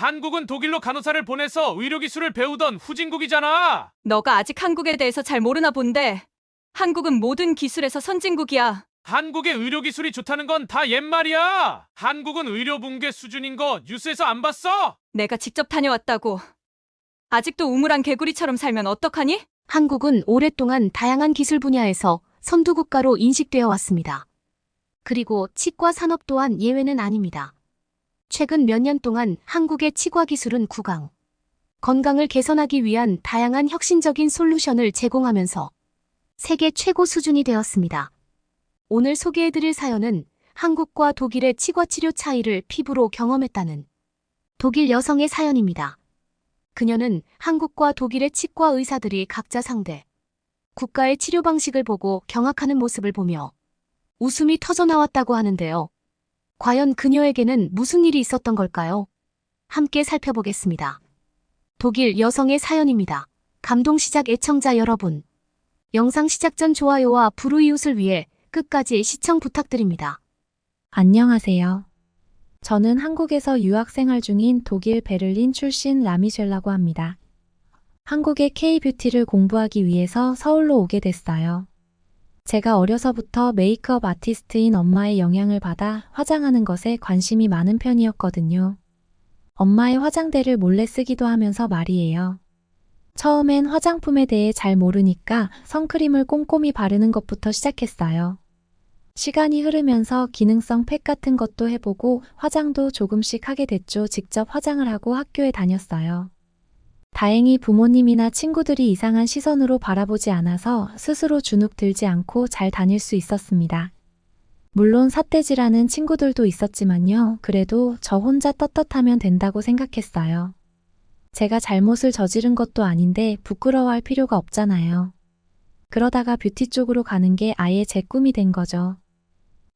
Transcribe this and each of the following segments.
한국은 독일로 간호사를 보내서 의료기술을 배우던 후진국이잖아. 너가 아직 한국에 대해서 잘 모르나 본데. 한국은 모든 기술에서 선진국이야. 한국의 의료기술이 좋다는 건 다 옛말이야. 한국은 의료 붕괴 수준인 거 뉴스에서 안 봤어? 내가 직접 다녀왔다고. 아직도 우물안 개구리처럼 살면 어떡하니? 한국은 오랫동안 다양한 기술 분야에서 선두국가로 인식되어 왔습니다. 그리고 치과 산업 또한 예외는 아닙니다. 최근 몇 년 동안 한국의 치과 기술은 구강, 건강을 개선하기 위한 다양한 혁신적인 솔루션을 제공하면서 세계 최고 수준이 되었습니다. 오늘 소개해드릴 사연은 한국과 독일의 치과 치료 차이를 피부로 경험했다는 독일 여성의 사연입니다. 그녀는 한국과 독일의 치과 의사들이 각자 상대 국가의 치료 방식을 보고 경악하는 모습을 보며 웃음이 터져나왔다고 하는데요. 과연 그녀에게는 무슨 일이 있었던 걸까요? 함께 살펴보겠습니다. 독일 여성의 사연입니다. 감동 시작 애청자 여러분. 영상 시작 전 좋아요와 불우이웃을 위해 끝까지 시청 부탁드립니다. 안녕하세요. 저는 한국에서 유학생활 중인 독일 베를린 출신 라미쉘라고 합니다. 한국의 K-뷰티를 공부하기 위해서 서울로 오게 됐어요. 제가 어려서부터 메이크업 아티스트인 엄마의 영향을 받아 화장하는 것에 관심이 많은 편이었거든요. 엄마의 화장대를 몰래 쓰기도 하면서 말이에요. 처음엔 화장품에 대해 잘 모르니까 선크림을 꼼꼼히 바르는 것부터 시작했어요. 시간이 흐르면서 기능성 팩 같은 것도 해보고 화장도 조금씩 하게 됐죠. 직접 화장을 하고 학교에 다녔어요. 다행히 부모님이나 친구들이 이상한 시선으로 바라보지 않아서 스스로 주눅 들지 않고 잘 다닐 수 있었습니다. 물론 삿대질하는 친구들도 있었지만요. 그래도 저 혼자 떳떳하면 된다고 생각했어요. 제가 잘못을 저지른 것도 아닌데 부끄러워할 필요가 없잖아요. 그러다가 뷰티 쪽으로 가는 게 아예 제 꿈이 된 거죠.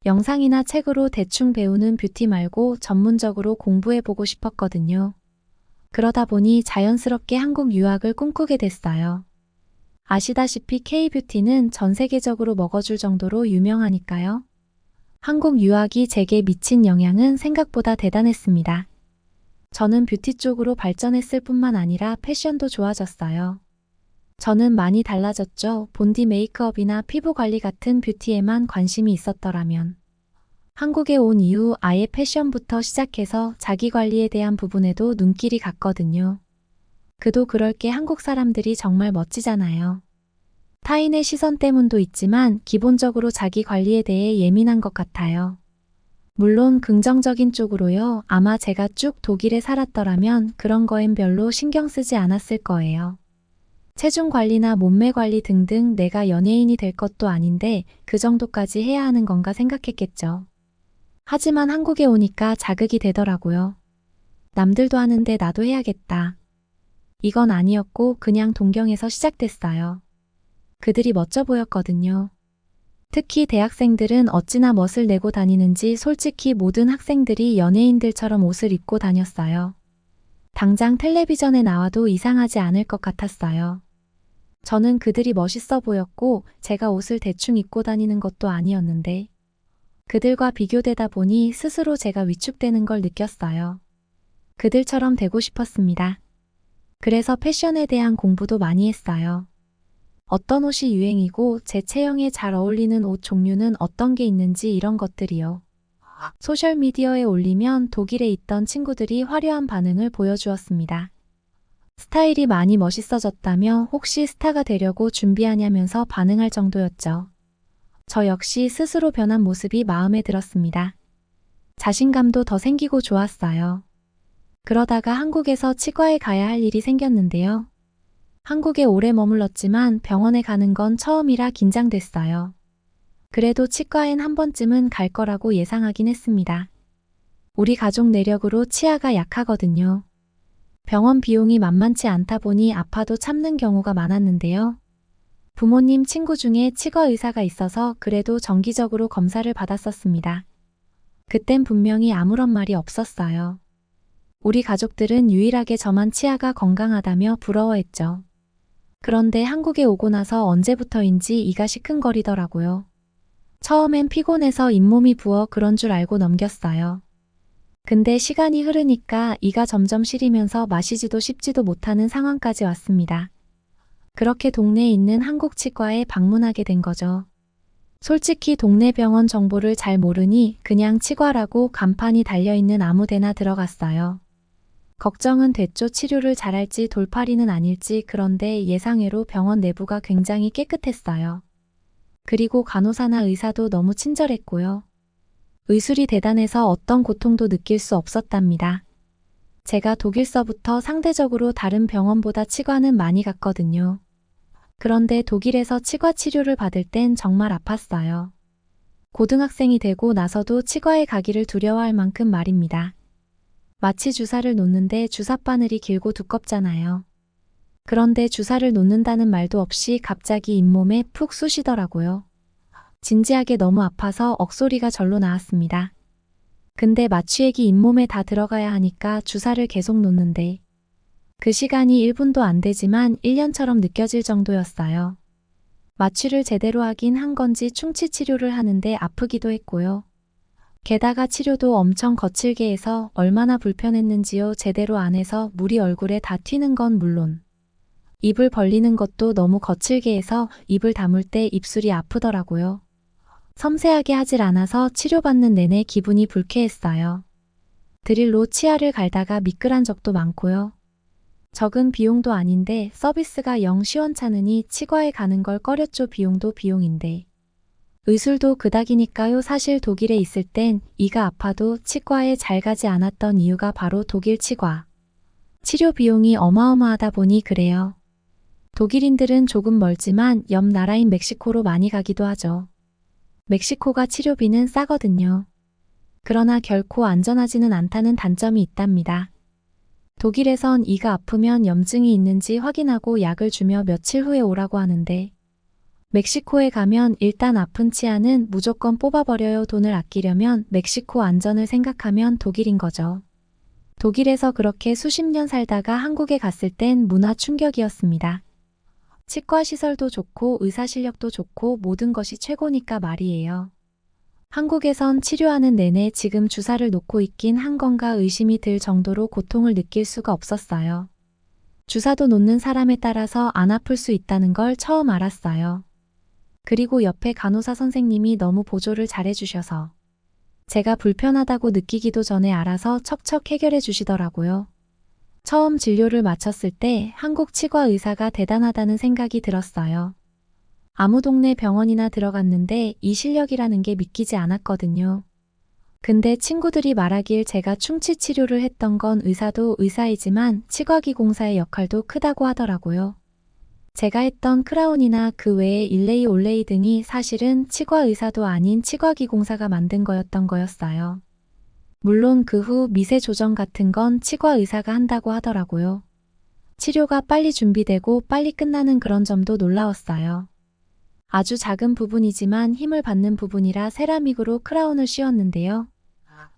영상이나 책으로 대충 배우는 뷰티 말고 전문적으로 공부해보고 싶었거든요. 그러다 보니 자연스럽게 한국 유학을 꿈꾸게 됐어요. 아시다시피 K-뷰티는 전 세계적으로 먹어줄 정도로 유명하니까요. 한국 유학이 제게 미친 영향은 생각보다 대단했습니다. 저는 뷰티 쪽으로 발전했을 뿐만 아니라 패션도 좋아졌어요. 저는 많이 달라졌죠. 본디 메이크업이나 피부 관리 같은 뷰티에만 관심이 있었더라면. 한국에 온 이후 아예 패션부터 시작해서 자기 관리에 대한 부분에도 눈길이 갔거든요. 그도 그럴 게 한국 사람들이 정말 멋지잖아요. 타인의 시선 때문도 있지만 기본적으로 자기 관리에 대해 예민한 것 같아요. 물론 긍정적인 쪽으로요. 아마 제가 쭉 독일에 살았더라면 그런 거엔 별로 신경 쓰지 않았을 거예요. 체중 관리나 몸매 관리 등등 내가 연예인이 될 것도 아닌데 그 정도까지 해야 하는 건가 생각했겠죠. 하지만 한국에 오니까 자극이 되더라고요. 남들도 하는데 나도 해야겠다. 이건 아니었고 그냥 동경에서 시작됐어요. 그들이 멋져 보였거든요. 특히 대학생들은 어찌나 멋을 내고 다니는지 솔직히 모든 학생들이 연예인들처럼 옷을 입고 다녔어요. 당장 텔레비전에 나와도 이상하지 않을 것 같았어요. 저는 그들이 멋있어 보였고 제가 옷을 대충 입고 다니는 것도 아니었는데 그들과 비교되다 보니 스스로 제가 위축되는 걸 느꼈어요. 그들처럼 되고 싶었습니다. 그래서 패션에 대한 공부도 많이 했어요. 어떤 옷이 유행이고 제 체형에 잘 어울리는 옷 종류는 어떤 게 있는지 이런 것들이요. 소셜미디어에 올리면 독일에 있던 친구들이 화려한 반응을 보여주었습니다. 스타일이 많이 멋있어졌다며 혹시 스타가 되려고 준비하냐면서 반응할 정도였죠. 저 역시 스스로 변한 모습이 마음에 들었습니다. 자신감도 더 생기고 좋았어요. 그러다가 한국에서 치과에 가야 할 일이 생겼는데요. 한국에 오래 머물렀지만 병원에 가는 건 처음이라 긴장됐어요. 그래도 치과엔 한 번쯤은 갈 거라고 예상하긴 했습니다. 우리 가족 내력으로 치아가 약하거든요. 병원 비용이 만만치 않다 보니 아파도 참는 경우가 많았는데요. 부모님 친구 중에 치과 의사가 있어서 그래도 정기적으로 검사를 받았었습니다. 그땐 분명히 아무런 말이 없었어요. 우리 가족들은 유일하게 저만 치아가 건강하다며 부러워했죠. 그런데 한국에 오고 나서 언제부터인지 이가 시큰거리더라고요. 처음엔 피곤해서 잇몸이 부어 그런 줄 알고 넘겼어요. 근데 시간이 흐르니까 이가 점점 시리면서 마시지도 씹지도 못하는 상황까지 왔습니다. 그렇게 동네에 있는 한국 치과에 방문하게 된 거죠. 솔직히 동네 병원 정보를 잘 모르니 그냥 치과라고 간판이 달려있는 아무 데나 들어갔어요. 걱정은 됐죠. 치료를 잘할지 돌팔이는 아닐지. 그런데 예상외로 병원 내부가 굉장히 깨끗했어요. 그리고 간호사나 의사도 너무 친절했고요. 의술이 대단해서 어떤 고통도 느낄 수 없었답니다. 제가 독일서부터 상대적으로 다른 병원보다 치과는 많이 갔거든요. 그런데 독일에서 치과 치료를 받을 땐 정말 아팠어요. 고등학생이 되고 나서도 치과에 가기를 두려워할 만큼 말입니다. 마치 주사를 놓는데 주사바늘이 길고 두껍잖아요. 그런데 주사를 놓는다는 말도 없이 갑자기 잇몸에 푹 쑤시더라고요. 진지하게 너무 아파서 억소리가 절로 나왔습니다. 근데 마취액이 잇몸에 다 들어가야 하니까 주사를 계속 놓는데 그 시간이 1분도 안 되지만 1년처럼 느껴질 정도였어요. 마취를 제대로 하긴 한 건지 충치 치료를 하는데 아프기도 했고요. 게다가 치료도 엄청 거칠게 해서 얼마나 불편했는지요. 제대로 안 해서 물이 얼굴에 다 튀는 건 물론 입을 벌리는 것도 너무 거칠게 해서 입을 다물 때 입술이 아프더라고요. 섬세하게 하질 않아서 치료받는 내내 기분이 불쾌했어요. 드릴로 치아를 갈다가 미끌한 적도 많고요. 적은 비용도 아닌데 서비스가 영 시원찮으니 치과에 가는 걸 꺼렸죠. 비용도 비용인데. 의술도 그닥이니까요. 사실 독일에 있을 땐 이가 아파도 치과에 잘 가지 않았던 이유가 바로 독일 치과. 치료 비용이 어마어마하다 보니 그래요. 독일인들은 조금 멀지만 옆 나라인 멕시코로 많이 가기도 하죠. 멕시코가 치료비는 싸거든요. 그러나 결코 안전하지는 않다는 단점이 있답니다. 독일에선 이가 아프면 염증이 있는지 확인하고 약을 주며 며칠 후에 오라고 하는데 멕시코에 가면 일단 아픈 치아는 무조건 뽑아버려요. 돈을 아끼려면 멕시코 안전을 생각하면 독일인 거죠. 독일에서 그렇게 수십 년 살다가 한국에 갔을 땐 문화 충격이었습니다. 치과 시설도 좋고 의사 실력도 좋고 모든 것이 최고니까 말이에요. 한국에선 치료하는 내내 지금 주사를 놓고 있긴 한 건가 의심이 들 정도로 고통을 느낄 수가 없었어요. 주사도 놓는 사람에 따라서 안 아플 수 있다는 걸 처음 알았어요. 그리고 옆에 간호사 선생님이 너무 보조를 잘해주셔서 제가 불편하다고 느끼기도 전에 알아서 척척 해결해 주시더라고요. 처음 진료를 마쳤을 때 한국 치과 의사가 대단하다는 생각이 들었어요. 아무 동네 병원이나 들어갔는데 이 실력이라는 게 믿기지 않았거든요. 근데 친구들이 말하길 제가 충치 치료를 했던 건 의사도 의사이지만 치과기 공사의 역할도 크다고 하더라고요. 제가 했던 크라운이나 그 외에 일레이 올레이 등이 사실은 치과 의사도 아닌 치과기 공사가 만든 거였던 거였어요. 물론 그 후 미세 조정 같은 건 치과 의사가 한다고 하더라고요. 치료가 빨리 준비되고 빨리 끝나는 그런 점도 놀라웠어요. 아주 작은 부분이지만 힘을 받는 부분이라 세라믹으로 크라운을 씌웠는데요.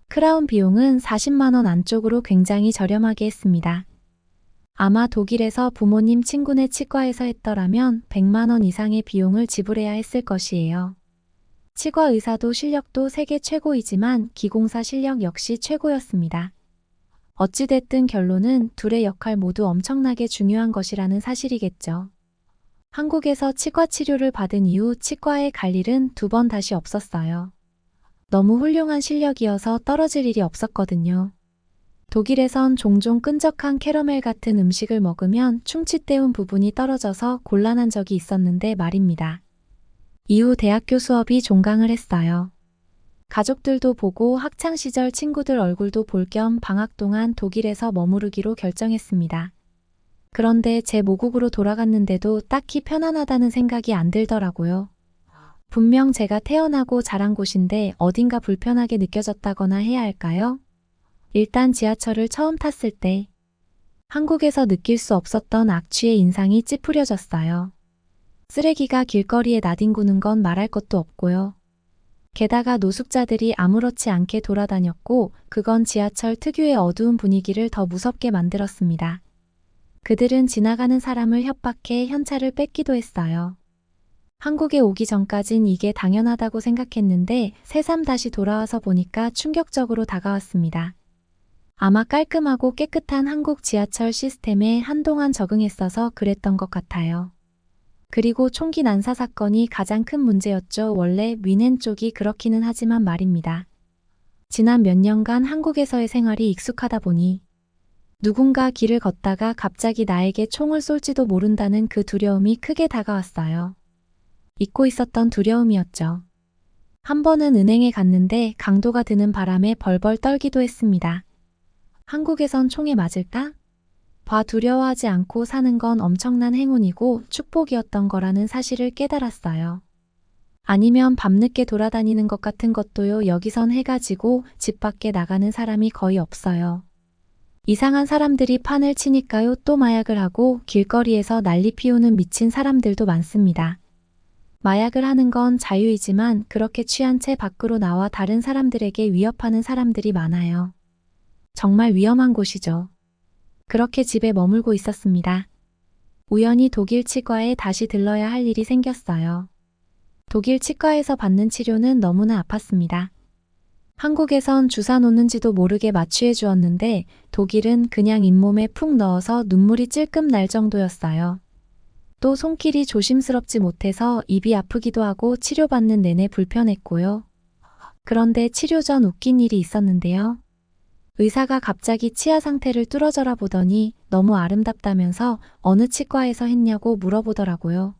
크라운 비용은 40만 원 안쪽으로 굉장히 저렴하게 했습니다. 아마 독일에서 부모님 친구네 치과에서 했더라면 100만 원 이상의 비용을 지불해야 했을 것이에요. 치과 의사도 실력도 세계 최고이지만 기공사 실력 역시 최고였습니다. 어찌됐든 결론은 둘의 역할 모두 엄청나게 중요한 것이라는 사실이겠죠. 한국에서 치과 치료를 받은 이후 치과에 갈 일은 2번 다시 없었어요. 너무 훌륭한 실력이어서 떨어질 일이 없었거든요. 독일에선 종종 끈적한 캐러멜 같은 음식을 먹으면 충치 때운 부분이 떨어져서 곤란한 적이 있었는데 말입니다. 이후 대학교 수업이 종강을 했어요. 가족들도 보고 학창시절 친구들 얼굴도 볼 겸 방학 동안 독일에서 머무르기로 결정했습니다. 그런데 제 모국으로 돌아갔는데도 딱히 편안하다는 생각이 안 들더라고요. 분명 제가 태어나고 자란 곳인데 어딘가 불편하게 느껴졌다거나 해야 할까요? 일단 지하철을 처음 탔을 때 한국에서 느낄 수 없었던 악취의 인상이 찌푸려졌어요. 쓰레기가 길거리에 나뒹구는 건 말할 것도 없고요. 게다가 노숙자들이 아무렇지 않게 돌아다녔고 그건 지하철 특유의 어두운 분위기를 더 무섭게 만들었습니다. 그들은 지나가는 사람을 협박해 현찰을 뺏기도 했어요. 한국에 오기 전까진 이게 당연하다고 생각했는데 새삼 다시 돌아와서 보니까 충격적으로 다가왔습니다. 아마 깔끔하고 깨끗한 한국 지하철 시스템에 한동안 적응했어서 그랬던 것 같아요. 그리고 총기 난사 사건이 가장 큰 문제였죠. 원래 뮌헨 쪽이 그렇기는 하지만 말입니다. 지난 몇 년간 한국에서의 생활이 익숙하다 보니 누군가 길을 걷다가 갑자기 나에게 총을 쏠지도 모른다는 그 두려움이 크게 다가왔어요. 잊고 있었던 두려움이었죠. 한 번은 은행에 갔는데 강도가 드는 바람에 벌벌 떨기도 했습니다. 한국에선 총에 맞을까? 두려워하지 않고 사는 건 엄청난 행운이고 축복이었던 거라는 사실을 깨달았어요. 아니면 밤늦게 돌아다니는 것 같은 것도요. 여기선 해가 지고 집 밖에 나가는 사람이 거의 없어요. 이상한 사람들이 판을 치니까요. 또 마약을 하고 길거리에서 난리 피우는 미친 사람들도 많습니다. 마약을 하는 건 자유이지만 그렇게 취한 채 밖으로 나와 다른 사람들에게 위협하는 사람들이 많아요. 정말 위험한 곳이죠. 그렇게 집에 머물고 있었습니다. 우연히 독일 치과에 다시 들러야 할 일이 생겼어요. 독일 치과에서 받는 치료는 너무나 아팠습니다. 한국에선 주사 놓는지도 모르게 마취해 주었는데 독일은 그냥 잇몸에 푹 넣어서 눈물이 찔끔 날 정도였어요. 또 손길이 조심스럽지 못해서 입이 아프기도 하고 치료받는 내내 불편했고요. 그런데 치료 전 웃긴 일이 있었는데요. 의사가 갑자기 치아 상태를 뚫어져라 보더니 너무 아름답다면서 어느 치과에서 했냐고 물어보더라고요.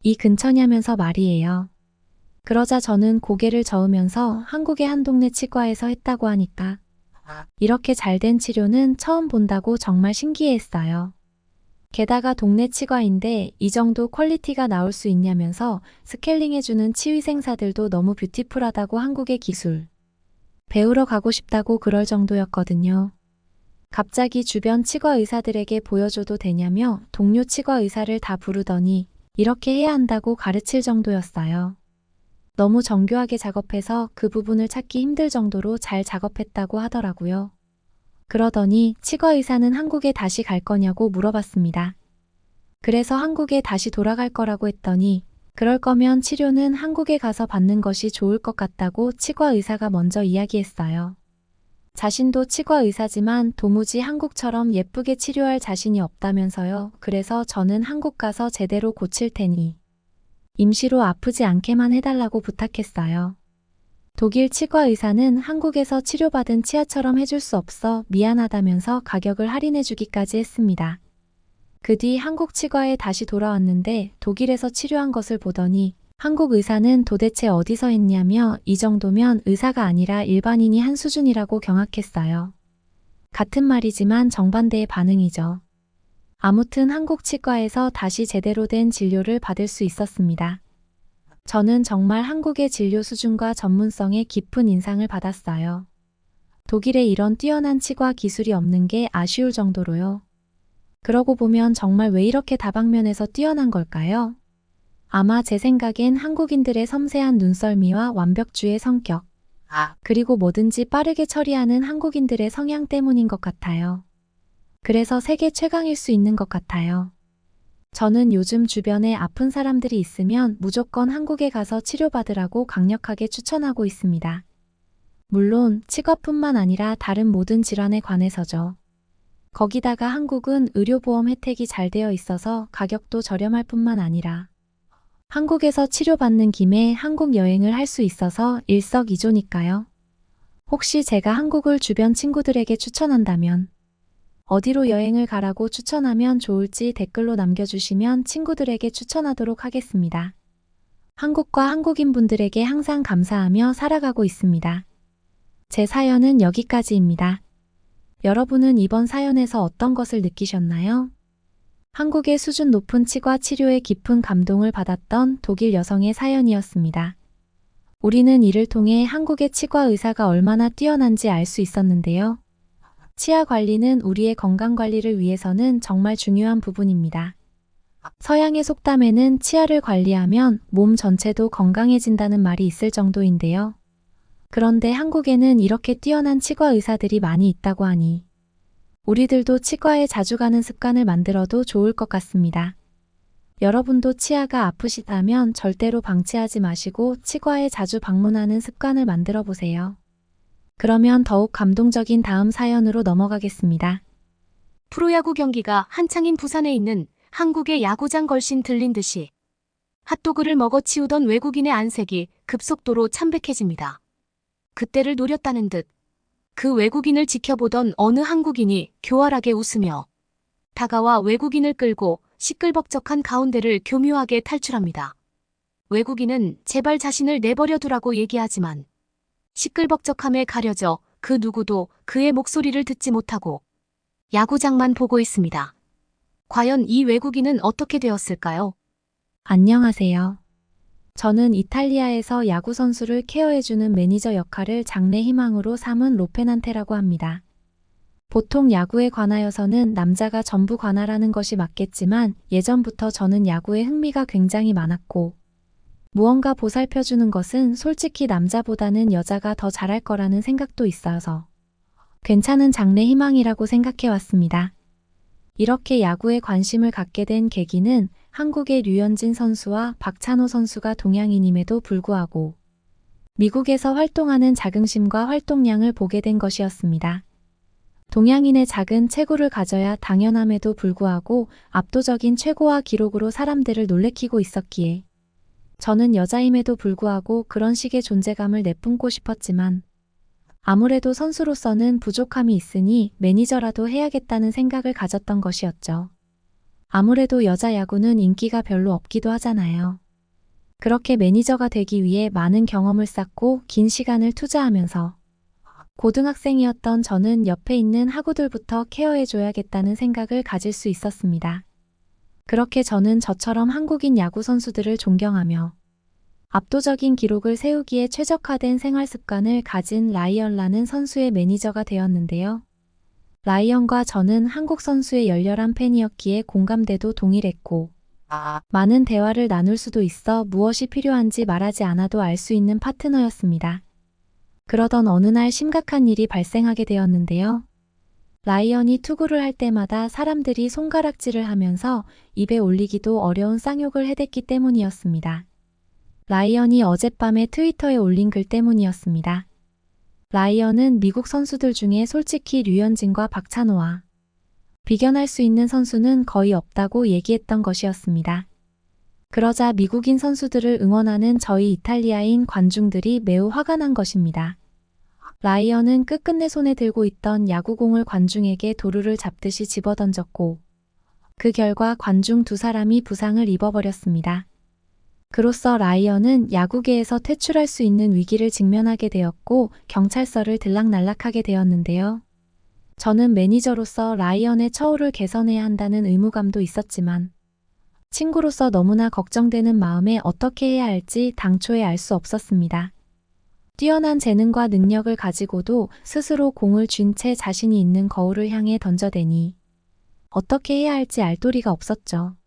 이 근처냐면서 말이에요. 그러자 저는 고개를 저으면서 한국의 한 동네 치과에서 했다고 하니까 이렇게 잘된 치료는 처음 본다고 정말 신기해했어요. 게다가 동네 치과인데 이 정도 퀄리티가 나올 수 있냐면서 스케일링해주는 치위생사들도 너무 뷰티풀하다고 한국의 기술 배우러 가고 싶다고 그럴 정도였거든요. 갑자기 주변 치과 의사들에게 보여줘도 되냐며 동료 치과 의사를 다 부르더니 이렇게 해야 한다고 가르칠 정도였어요. 너무 정교하게 작업해서 그 부분을 찾기 힘들 정도로 잘 작업했다고 하더라고요. 그러더니 치과 의사는 한국에 다시 갈 거냐고 물어봤습니다. 그래서 한국에 다시 돌아갈 거라고 했더니 그럴 거면 치료는 한국에 가서 받는 것이 좋을 것 같다고 치과 의사가 먼저 이야기했어요. 자신도 치과 의사지만 도무지 한국처럼 예쁘게 치료할 자신이 없다면서요. 그래서 저는 한국 가서 제대로 고칠 테니 임시로 아프지 않게만 해달라고 부탁했어요. 독일 치과 의사는 한국에서 치료받은 치아처럼 해줄 수 없어 미안하다면서 가격을 할인해주기까지 했습니다. 그 뒤 한국 치과에 다시 돌아왔는데 독일에서 치료한 것을 보더니 한국 의사는 도대체 어디서 했냐며 이 정도면 의사가 아니라 일반인이 한 수준이라고 경악했어요. 같은 말이지만 정반대의 반응이죠. 아무튼 한국 치과에서 다시 제대로 된 진료를 받을 수 있었습니다. 저는 정말 한국의 진료 수준과 전문성에 깊은 인상을 받았어요. 독일에 이런 뛰어난 치과 기술이 없는 게 아쉬울 정도로요. 그러고 보면 정말 왜 이렇게 다방면에서 뛰어난 걸까요? 아마 제 생각엔 한국인들의 섬세한 눈썰미와 완벽주의 성격, 그리고 뭐든지 빠르게 처리하는 한국인들의 성향 때문인 것 같아요. 그래서 세계 최강일 수 있는 것 같아요. 저는 요즘 주변에 아픈 사람들이 있으면 무조건 한국에 가서 치료받으라고 강력하게 추천하고 있습니다. 물론 치과뿐만 아니라 다른 모든 질환에 관해서죠. 거기다가 한국은 의료보험 혜택이 잘 되어 있어서 가격도 저렴할 뿐만 아니라 한국에서 치료받는 김에 한국 여행을 할 수 있어서 일석이조니까요. 혹시 제가 한국을 주변 친구들에게 추천한다면 어디로 여행을 가라고 추천하면 좋을지 댓글로 남겨주시면 친구들에게 추천하도록 하겠습니다. 한국과 한국인분들에게 항상 감사하며 살아가고 있습니다. 제 사연은 여기까지입니다. 여러분은 이번 사연에서 어떤 것을 느끼셨나요? 한국의 수준 높은 치과 치료에 깊은 감동을 받았던 독일 여성의 사연이었습니다. 우리는 이를 통해 한국의 치과 의사가 얼마나 뛰어난지 알 수 있었는데요. 치아 관리는 우리의 건강 관리를 위해서는 정말 중요한 부분입니다. 서양의 속담에는 치아를 관리하면 몸 전체도 건강해진다는 말이 있을 정도인데요. 그런데 한국에는 이렇게 뛰어난 치과 의사들이 많이 있다고 하니 우리들도 치과에 자주 가는 습관을 만들어도 좋을 것 같습니다. 여러분도 치아가 아프시다면 절대로 방치하지 마시고 치과에 자주 방문하는 습관을 만들어 보세요. 그러면 더욱 감동적인 다음 사연으로 넘어가겠습니다. 프로야구 경기가 한창인 부산에 있는 한국의 야구장 걸신 들린 듯이 핫도그를 먹어 치우던 외국인의 안색이 급속도로 참백해집니다. 그때를 노렸다는 듯 그 외국인을 지켜보던 어느 한국인이 교활하게 웃으며 다가와 외국인을 끌고 시끌벅적한 가운데를 교묘하게 탈출합니다. 외국인은 제발 자신을 내버려 두라고 얘기하지만 시끌벅적함에 가려져 그 누구도 그의 목소리를 듣지 못하고 야구장만 보고 있습니다. 과연 이 외국인은 어떻게 되었을까요? 안녕하세요. 저는 이탈리아에서 야구 선수를 케어해주는 매니저 역할을 장래 희망으로 삼은 로페난테라고 합니다. 보통 야구에 관하여서는 남자가 전부 관할하는 것이 맞겠지만 예전부터 저는 야구에 흥미가 굉장히 많았고 무언가 보살펴주는 것은 솔직히 남자보다는 여자가 더 잘할 거라는 생각도 있어서 괜찮은 장래 희망이라고 생각해왔습니다. 이렇게 야구에 관심을 갖게 된 계기는 한국의 류현진 선수와 박찬호 선수가 동양인임에도 불구하고 미국에서 활동하는 자긍심과 활동량을 보게 된 것이었습니다. 동양인의 작은 체구를 가져야 당연함에도 불구하고 압도적인 최고화 기록으로 사람들을 놀래키고 있었기에 저는 여자임에도 불구하고 그런 식의 존재감을 내뿜고 싶었지만 아무래도 선수로서는 부족함이 있으니 매니저라도 해야겠다는 생각을 가졌던 것이었죠. 아무래도 여자 야구는 인기가 별로 없기도 하잖아요. 그렇게 매니저가 되기 위해 많은 경험을 쌓고 긴 시간을 투자하면서 고등학생이었던 저는 옆에 있는 하구들부터 케어해줘야겠다는 생각을 가질 수 있었습니다. 그렇게 저는 저처럼 한국인 야구 선수들을 존경하며 압도적인 기록을 세우기에 최적화된 생활 습관을 가진 라이언라는 선수의 매니저가 되었는데요. 라이언과 저는 한국 선수의 열렬한 팬이었기에 공감대도 동일했고 많은 대화를 나눌 수도 있어 무엇이 필요한지 말하지 않아도 알 수 있는 파트너였습니다. 그러던 어느 날 심각한 일이 발생하게 되었는데요. 라이언이 투구를 할 때마다 사람들이 손가락질을 하면서 입에 올리기도 어려운 쌍욕을 해댔기 때문이었습니다. 라이언이 어젯밤에 트위터에 올린 글 때문이었습니다. 라이언은 미국 선수들 중에 솔직히 류현진과 박찬호와 비견할 수 있는 선수는 거의 없다고 얘기했던 것이었습니다. 그러자 미국인 선수들을 응원하는 저희 이탈리아인 관중들이 매우 화가 난 것입니다. 라이언은 끝끝내 손에 들고 있던 야구공을 관중에게 도루를 잡듯이 집어던졌고 그 결과 관중 두 사람이 부상을 입어버렸습니다. 그로써 라이언은 야구계에서 퇴출할 수 있는 위기를 직면하게 되었고 경찰서를 들락날락하게 되었는데요. 저는 매니저로서 라이언의 처우를 개선해야 한다는 의무감도 있었지만 친구로서 너무나 걱정되는 마음에 어떻게 해야 할지 당초에 알 수 없었습니다. 뛰어난 재능과 능력을 가지고도 스스로 공을 쥔 채 자신이 있는 거울을 향해 던져대니 어떻게 해야 할지 알 도리가 없었죠.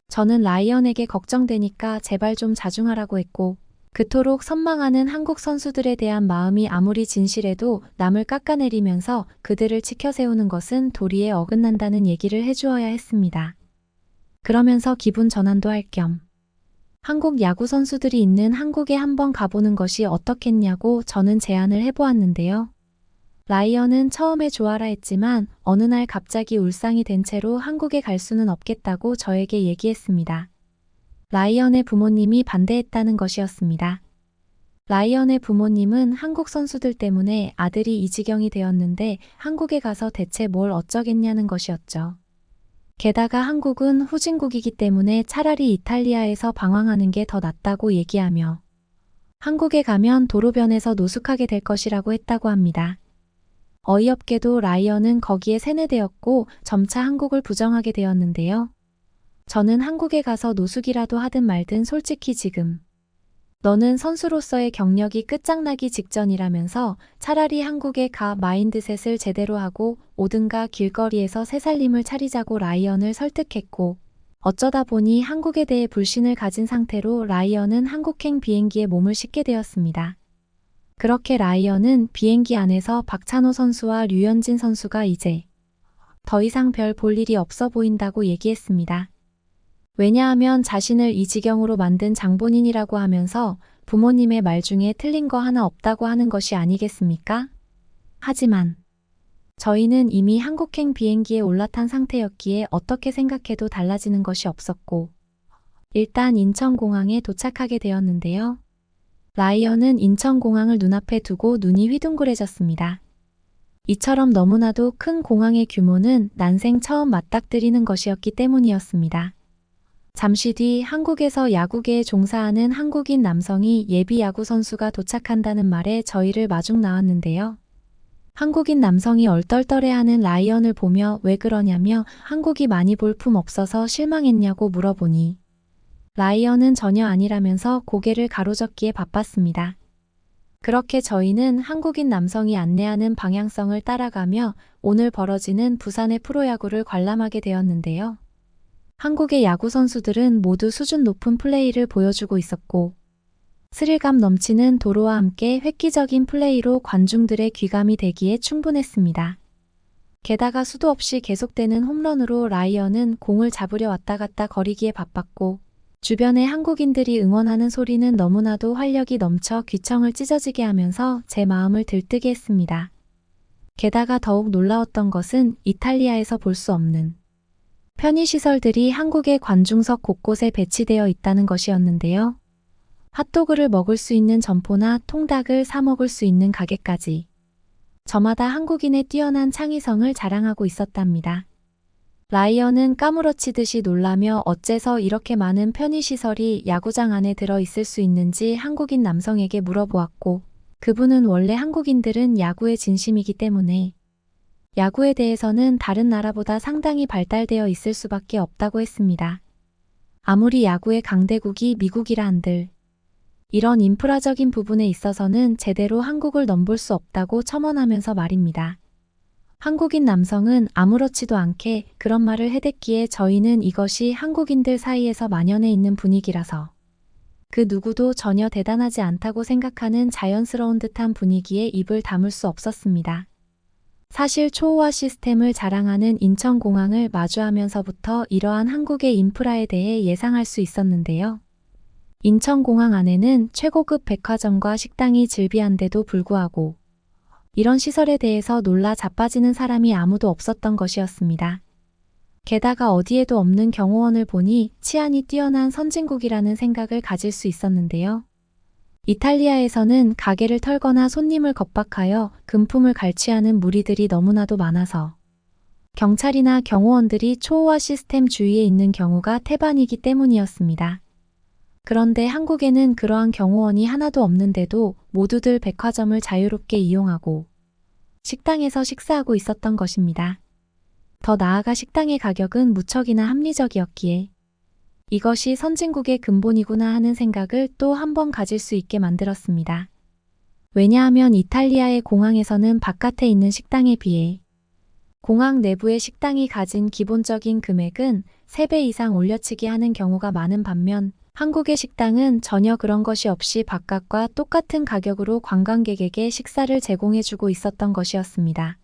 저는 라이언에게 걱정되니까 제발 좀 자중하라고 했고 그토록 선망하는 한국 선수들에 대한 마음이 아무리 진실해도 남을 깎아내리면서 그들을 치켜세우는 것은 도리에 어긋난다는 얘기를 해주어야 했습니다. 그러면서 기분 전환도 할 겸 한국 야구 선수들이 있는 한국에 한번 가보는 것이 어떻겠냐고 저는 제안을 해보았는데요. 라이언은 처음에 좋아라 했지만 어느 날 갑자기 울상이 된 채로 한국에 갈 수는 없겠다고 저에게 얘기했습니다. 라이언의 부모님이 반대했다는 것이었습니다. 라이언의 부모님은 한국 선수들 때문에 아들이 이 지경이 되었는데 한국에 가서 대체 뭘 어쩌겠냐는 것이었죠. 게다가 한국은 후진국이기 때문에 차라리 이탈리아에서 방황하는 게 더 낫다고 얘기하며 한국에 가면 도로변에서 노숙하게 될 것이라고 했다고 합니다. 어이없게도 라이언은 거기에 세뇌되었고 점차 한국을 부정하게 되었는데요. 저는 한국에 가서 노숙이라도 하든 말든 솔직히 지금 너는 선수로서의 경력이 끝장나기 직전이라면서 차라리 한국에 가 마인드셋을 제대로 하고 오든가 길거리에서 새살림을 차리자고 라이언을 설득했고 어쩌다 보니 한국에 대해 불신을 가진 상태로 라이언은 한국행 비행기에 몸을 싣게 되었습니다. 그렇게 라이언은 비행기 안에서 박찬호 선수와 류현진 선수가 이제 더 이상 별 볼 일이 없어 보인다고 얘기했습니다. 왜냐하면 자신을 이 지경으로 만든 장본인이라고 하면서 부모님의 말 중에 틀린 거 하나 없다고 하는 것이 아니겠습니까? 하지만 저희는 이미 한국행 비행기에 올라탄 상태였기에 어떻게 생각해도 달라지는 것이 없었고, 일단 인천공항에 도착하게 되었는데요. 라이언은 인천공항을 눈앞에 두고 눈이 휘둥그레졌습니다. 이처럼 너무나도 큰 공항의 규모는 난생 처음 맞닥뜨리는 것이었기 때문이었습니다. 잠시 뒤 한국에서 야구계에 종사하는 한국인 남성이 예비 야구 선수가 도착한다는 말에 저희를 마중 나왔는데요. 한국인 남성이 얼떨떨해하는 라이언을 보며 왜 그러냐며 한국이 많이 볼품 없어서 실망했냐고 물어보니 라이언은 전혀 아니라면서 고개를 가로젓기에 바빴습니다. 그렇게 저희는 한국인 남성이 안내하는 방향성을 따라가며 오늘 벌어지는 부산의 프로야구를 관람하게 되었는데요. 한국의 야구 선수들은 모두 수준 높은 플레이를 보여주고 있었고, 스릴감 넘치는 도로와 함께 획기적인 플레이로 관중들의 귀감이 되기에 충분했습니다. 게다가 수도 없이 계속되는 홈런으로 라이언은 공을 잡으려 왔다 갔다 거리기에 바빴고, 주변의 한국인들이 응원하는 소리는 너무나도 활력이 넘쳐 귀청을 찢어지게 하면서 제 마음을 들뜨게 했습니다. 게다가 더욱 놀라웠던 것은 이탈리아에서 볼 수 없는 편의시설들이 한국의 관중석 곳곳에 배치되어 있다는 것이었는데요. 핫도그를 먹을 수 있는 점포나 통닭을 사 먹을 수 있는 가게까지 저마다 한국인의 뛰어난 창의성을 자랑하고 있었답니다. 라이언은 까무러치듯이 놀라며 어째서 이렇게 많은 편의시설이 야구장 안에 들어 있을 수 있는지 한국인 남성에게 물어보았고, 그분은 원래 한국인들은 야구에 진심이기 때문에 야구에 대해서는 다른 나라보다 상당히 발달되어 있을 수밖에 없다고 했습니다. 아무리 야구의 강대국이 미국이라 한들 이런 인프라적인 부분에 있어서는 제대로 한국을 넘볼 수 없다고 첨언하면서 말입니다. 한국인 남성은 아무렇지도 않게 그런 말을 해댔기에 저희는 이것이 한국인들 사이에서 만연해 있는 분위기라서 그 누구도 전혀 대단하지 않다고 생각하는 자연스러운 듯한 분위기에 입을 다물 수 없었습니다. 사실 초호화 시스템을 자랑하는 인천공항을 마주하면서부터 이러한 한국의 인프라에 대해 예상할 수 있었는데요. 인천공항 안에는 최고급 백화점과 식당이 즐비한데도 불구하고 이런 시설에 대해서 놀라 자빠지는 사람이 아무도 없었던 것이었습니다. 게다가 어디에도 없는 경호원을 보니 치안이 뛰어난 선진국이라는 생각을 가질 수 있었는데요. 이탈리아에서는 가게를 털거나 손님을 겁박하여 금품을 갈취하는 무리들이 너무나도 많아서 경찰이나 경호원들이 초호화 시스템 주위에 있는 경우가 태반이기 때문이었습니다. 그런데 한국에는 그러한 경호원이 하나도 없는데도 모두들 백화점을 자유롭게 이용하고 식당에서 식사하고 있었던 것입니다. 더 나아가 식당의 가격은 무척이나 합리적이었기에 이것이 선진국의 근본이구나 하는 생각을 또 한 번 가질 수 있게 만들었습니다. 왜냐하면 이탈리아의 공항에서는 바깥에 있는 식당에 비해 공항 내부의 식당이 가진 기본적인 금액은 3배 이상 올려치기 하는 경우가 많은 반면 한국의 식당은 전혀 그런 것이 없이 바깥과 똑같은 가격으로 관광객에게 식사를 제공해주고 있었던 것이었습니다.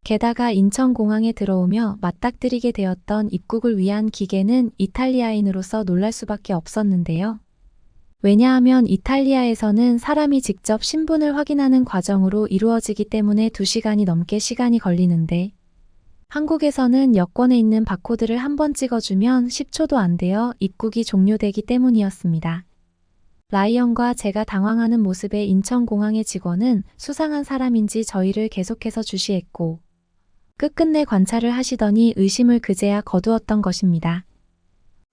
게다가 인천공항에 들어오며 맞닥뜨리게 되었던 입국을 위한 기계는 이탈리아인으로서 놀랄 수밖에 없었는데요. 왜냐하면 이탈리아에서는 사람이 직접 신분을 확인하는 과정으로 이루어지기 때문에 2시간이 넘게 시간이 걸리는데 한국에서는 여권에 있는 바코드를 한 번 찍어주면 10초도 안 되어 입국이 종료되기 때문이었습니다. 라이언과 제가 당황하는 모습에 인천공항의 직원은 수상한 사람인지 저희를 계속해서 주시했고 끝끝내 관찰을 하시더니 의심을 그제야 거두었던 것입니다.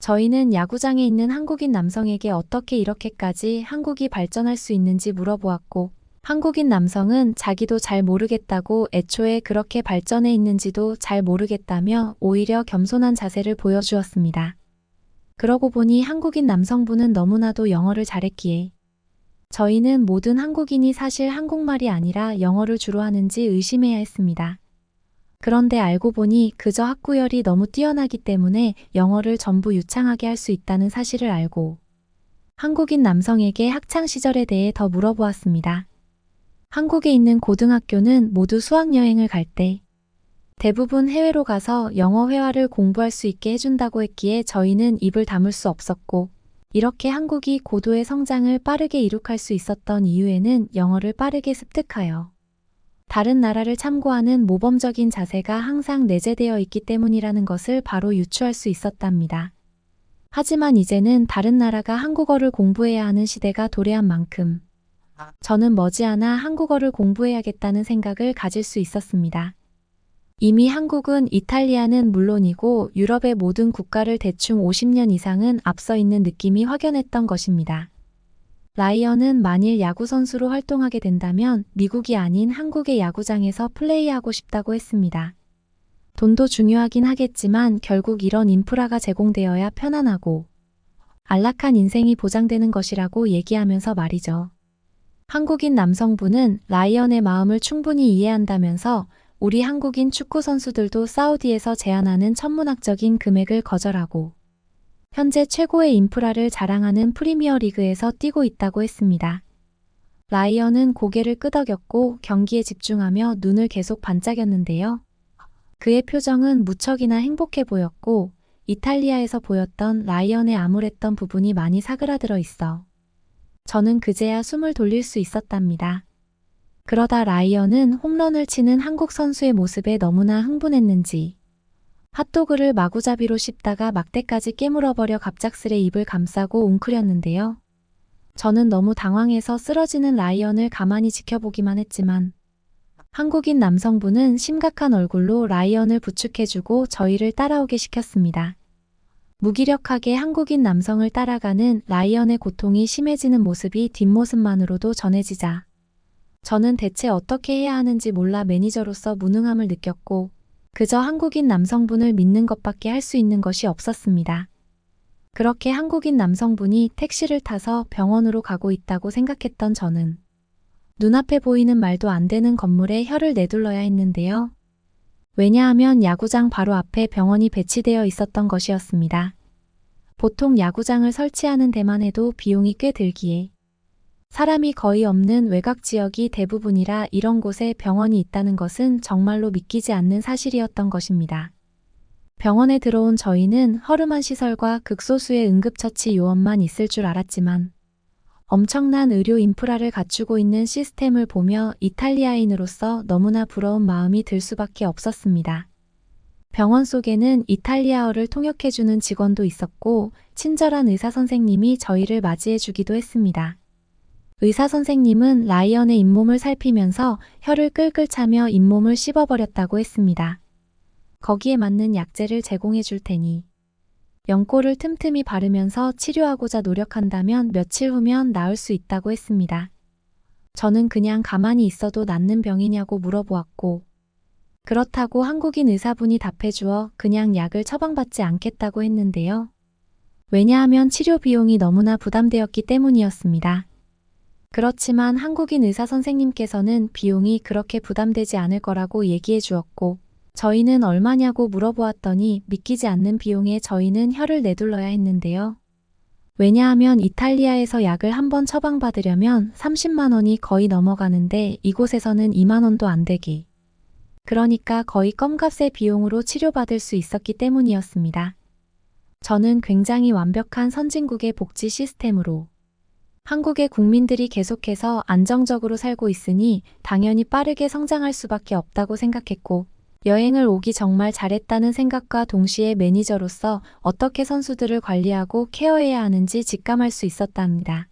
저희는 야구장에 있는 한국인 남성에게 어떻게 이렇게까지 한국이 발전할 수 있는지 물어보았고 한국인 남성은 자기도 잘 모르겠다고 애초에 그렇게 발전해 있는지도 잘 모르겠다며 오히려 겸손한 자세를 보여주었습니다. 그러고 보니 한국인 남성분은 너무나도 영어를 잘했기에 저희는 모든 한국인이 사실 한국말이 아니라 영어를 주로 하는지 의심해야 했습니다. 그런데 알고 보니 그저 학구열이 너무 뛰어나기 때문에 영어를 전부 유창하게 할 수 있다는 사실을 알고 한국인 남성에게 학창시절에 대해 더 물어보았습니다. 한국에 있는 고등학교는 모두 수학여행을 갈 때 대부분 해외로 가서 영어 회화를 공부할 수 있게 해준다고 했기에 저희는 입을 다물 수 없었고 이렇게 한국이 고도의 성장을 빠르게 이룩할 수 있었던 이유에는 영어를 빠르게 습득하여 다른 나라를 참고하는 모범적인 자세가 항상 내재되어 있기 때문이라는 것을 바로 유추할 수 있었답니다. 하지만 이제는 다른 나라가 한국어를 공부해야 하는 시대가 도래한 만큼 저는 머지않아 한국어를 공부해야겠다는 생각을 가질 수 있었습니다. 이미 한국은 이탈리아는 물론이고 유럽의 모든 국가를 대충 50년 이상은 앞서 있는 느낌이 확연했던 것입니다. 라이언은 만일 야구선수로 활동하게 된다면 미국이 아닌 한국의 야구장에서 플레이하고 싶다고 했습니다. 돈도 중요하긴 하겠지만 결국 이런 인프라가 제공되어야 편안하고 안락한 인생이 보장되는 것이라고 얘기하면서 말이죠. 한국인 남성분은 라이언의 마음을 충분히 이해한다면서 우리 한국인 축구 선수들도 사우디에서 제안하는 천문학적인 금액을 거절하고 현재 최고의 인프라를 자랑하는 프리미어 리그에서 뛰고 있다고 했습니다. 라이언은 고개를 끄덕였고 경기에 집중하며 눈을 계속 반짝였는데요. 그의 표정은 무척이나 행복해 보였고 이탈리아에서 보였던 라이언의 암울했던 부분이 많이 사그라들어 있어 저는 그제야 숨을 돌릴 수 있었답니다. 그러다 라이언은 홈런을 치는 한국 선수의 모습에 너무나 흥분했는지 핫도그를 마구잡이로 씹다가 막대까지 깨물어버려 갑작스레 입을 감싸고 웅크렸는데요. 저는 너무 당황해서 쓰러지는 라이언을 가만히 지켜보기만 했지만 한국인 남성분은 심각한 얼굴로 라이언을 부축해주고 저희를 따라오게 시켰습니다. 무기력하게 한국인 남성을 따라가는 라이언의 고통이 심해지는 모습이 뒷모습만으로도 전해지자 저는 대체 어떻게 해야 하는지 몰라 매니저로서 무능함을 느꼈고 그저 한국인 남성분을 믿는 것밖에 할 수 있는 것이 없었습니다. 그렇게 한국인 남성분이 택시를 타서 병원으로 가고 있다고 생각했던 저는 눈앞에 보이는 말도 안 되는 건물에 혀를 내둘러야 했는데요. 왜냐하면 야구장 바로 앞에 병원이 배치되어 있었던 것이었습니다. 보통 야구장을 설치하는 데만 해도 비용이 꽤 들기에 사람이 거의 없는 외곽 지역이 대부분이라 이런 곳에 병원이 있다는 것은 정말로 믿기지 않는 사실이었던 것입니다. 병원에 들어온 저희는 허름한 시설과 극소수의 응급처치 요원만 있을 줄 알았지만 엄청난 의료 인프라를 갖추고 있는 시스템을 보며 이탈리아인으로서 너무나 부러운 마음이 들 수밖에 없었습니다. 병원 속에는 이탈리아어를 통역해주는 직원도 있었고 친절한 의사 선생님이 저희를 맞이해주기도 했습니다. 의사 선생님은 라이언의 잇몸을 살피면서 혀를 끌끌 차며 잇몸을 씹어버렸다고 했습니다. 거기에 맞는 약재를 제공해 줄 테니 연골을 틈틈이 바르면서 치료하고자 노력한다면 며칠 후면 나을 수 있다고 했습니다. 저는 그냥 가만히 있어도 낫는 병이냐고 물어보았고 그렇다고 한국인 의사분이 답해주어 그냥 약을 처방받지 않겠다고 했는데요. 왜냐하면 치료 비용이 너무나 부담되었기 때문이었습니다. 그렇지만 한국인 의사 선생님께서는 비용이 그렇게 부담되지 않을 거라고 얘기해 주었고 저희는 얼마냐고 물어보았더니 믿기지 않는 비용에 저희는 혀를 내둘러야 했는데요. 왜냐하면 이탈리아에서 약을 한 번 처방받으려면 30만 원이 거의 넘어가는데 이곳에서는 2만 원도 안 되기. 그러니까 거의 껌값의 비용으로 치료받을 수 있었기 때문이었습니다. 저는 굉장히 완벽한 선진국의 복지 시스템으로 한국의 국민들이 계속해서 안정적으로 살고 있으니 당연히 빠르게 성장할 수밖에 없다고 생각했고 여행을 오기 정말 잘했다는 생각과 동시에 매니저로서 어떻게 선수들을 관리하고 케어해야 하는지 직감할 수 있었답니다.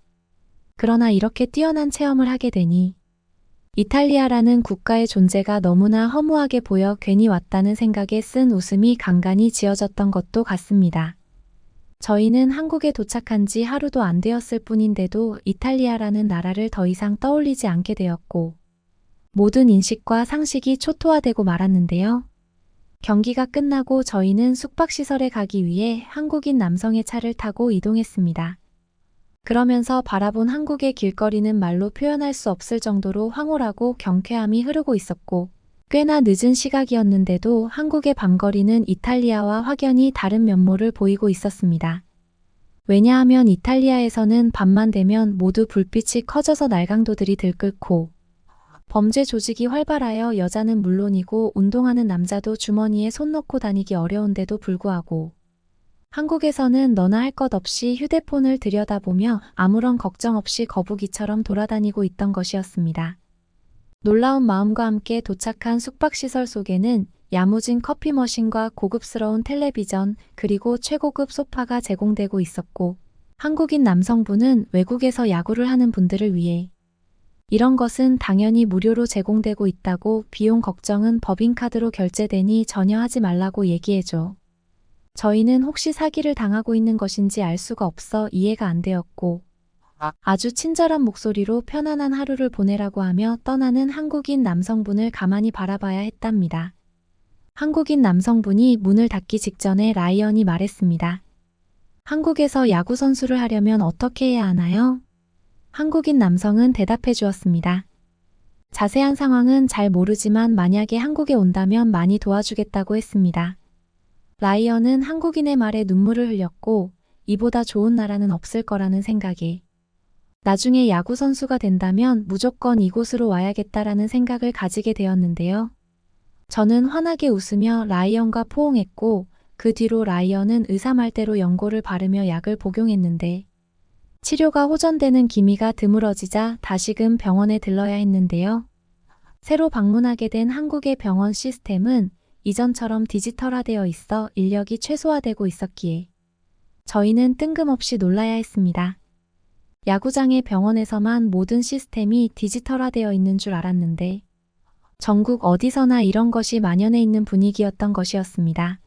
그러나 이렇게 뛰어난 체험을 하게 되니 이탈리아라는 국가의 존재가 너무나 허무하게 보여 괜히 왔다는 생각에 쓴 웃음이 간간히 지어졌던 것도 같습니다. 저희는 한국에 도착한 지 하루도 안 되었을 뿐인데도 이탈리아라는 나라를 더 이상 떠올리지 않게 되었고 모든 인식과 상식이 초토화되고 말았는데요. 경기가 끝나고 저희는 숙박시설에 가기 위해 한국인 남성의 차를 타고 이동했습니다. 그러면서 바라본 한국의 길거리는 말로 표현할 수 없을 정도로 황홀하고 경쾌함이 흐르고 있었고 꽤나 늦은 시각이었는데도 한국의 밤거리는 이탈리아와 확연히 다른 면모를 보이고 있었습니다. 왜냐하면 이탈리아에서는 밤만 되면 모두 불빛이 커져서 날강도들이 들끓고 범죄 조직이 활발하여 여자는 물론이고 운동하는 남자도 주머니에 손 넣고 다니기 어려운데도 불구하고 한국에서는 너나 할 것 없이 휴대폰을 들여다보며 아무런 걱정 없이 거북이처럼 돌아다니고 있던 것이었습니다. 놀라운 마음과 함께 도착한 숙박시설 속에는 야무진 커피 머신과 고급스러운 텔레비전, 그리고 최고급 소파가 제공되고 있었고, 한국인 남성분은 외국에서 야구를 하는 분들을 위해 이런 것은 당연히 무료로 제공되고 있다고, 비용 걱정은 법인카드로 결제되니 전혀 하지 말라고 얘기해줘. 저희는 혹시 사기를 당하고 있는 것인지 알 수가 없어 이해가 안 되었고, 아주 친절한 목소리로 편안한 하루를 보내라고 하며 떠나는 한국인 남성분을 가만히 바라봐야 했답니다. 한국인 남성분이 문을 닫기 직전에 라이언이 말했습니다. 한국에서 야구 선수를 하려면 어떻게 해야 하나요? 한국인 남성은 대답해 주었습니다. 자세한 상황은 잘 모르지만 만약에 한국에 온다면 많이 도와주겠다고 했습니다. 라이언은 한국인의 말에 눈물을 흘렸고, 이보다 좋은 나라는 없을 거라는 생각에 나중에 야구 선수가 된다면 무조건 이곳으로 와야겠다라는 생각을 가지게 되었는데요. 저는 환하게 웃으며 라이언과 포옹했고, 그 뒤로 라이언은 의사 말대로 연고를 바르며 약을 복용했는데, 치료가 호전되는 기미가 드물어지자 다시금 병원에 들러야 했는데요. 새로 방문하게 된 한국의 병원 시스템은 이전처럼 디지털화되어 있어 인력이 최소화되고 있었기에 저희는 뜬금없이 놀라야 했습니다. 야구장의 병원에서만 모든 시스템이 디지털화되어 있는 줄 알았는데 전국 어디서나 이런 것이 만연해 있는 분위기였던 것이었습니다.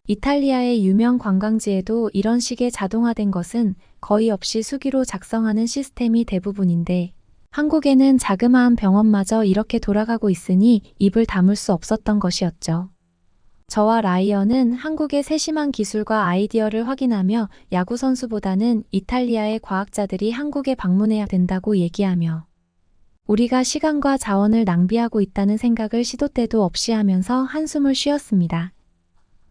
이탈리아의 유명 관광지에도 이런 식의 자동화된 것은 거의 없이 수기로 작성하는 시스템이 대부분인데, 한국에는 자그마한 병원마저 이렇게 돌아가고 있으니 입을 다물 수 없었던 것이었죠. 저와 라이언은 한국의 세심한 기술과 아이디어를 확인하며 야구 선수보다는 이탈리아의 과학자들이 한국에 방문해야 된다고 얘기하며 우리가 시간과 자원을 낭비하고 있다는 생각을 시도 때도 없이 하면서 한숨을 쉬었습니다.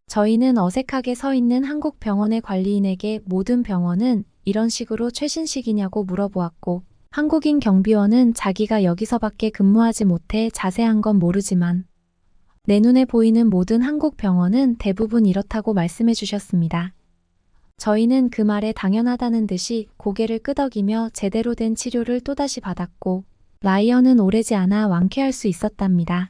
저희는 어색하게 서 있는 한국 병원의 관리인에게 모든 병원은 이런 식으로 최신식이냐고 물어보았고, 한국인 경비원은 자기가 여기서밖에 근무하지 못해 자세한 건 모르지만 내 눈에 보이는 모든 한국 병원은 대부분 이렇다고 말씀해 주셨습니다. 저희는 그 말에 당연하다는 듯이 고개를 끄덕이며 제대로 된 치료를 또다시 받았고, 라이언은 오래지 않아 완쾌할 수 있었답니다.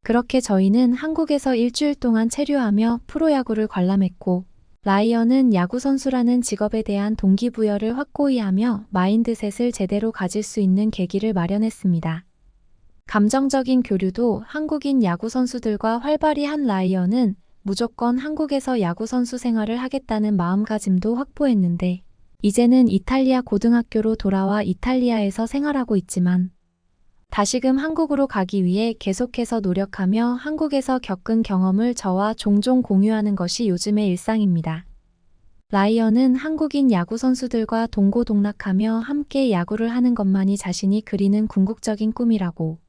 그렇게 저희는 한국에서 일주일 동안 체류하며 프로야구를 관람했고, 라이언은 야구선수라는 직업에 대한 동기부여를 확고히 하며 마인드셋을 제대로 가질 수 있는 계기를 마련했습니다. 감정적인 교류도 한국인 야구선수들과 활발히 한 라이언은 무조건 한국에서 야구선수 생활을 하겠다는 마음가짐도 확보했는데, 이제는 이탈리아 고등학교로 돌아와 이탈리아에서 생활하고 있지만, 다시금 한국으로 가기 위해 계속해서 노력하며 한국에서 겪은 경험을 저와 종종 공유하는 것이 요즘의 일상입니다. 라이언은 한국인 야구 선수들과 동고동락하며 함께 야구를 하는 것만이 자신이 그리는 궁극적인 꿈이라고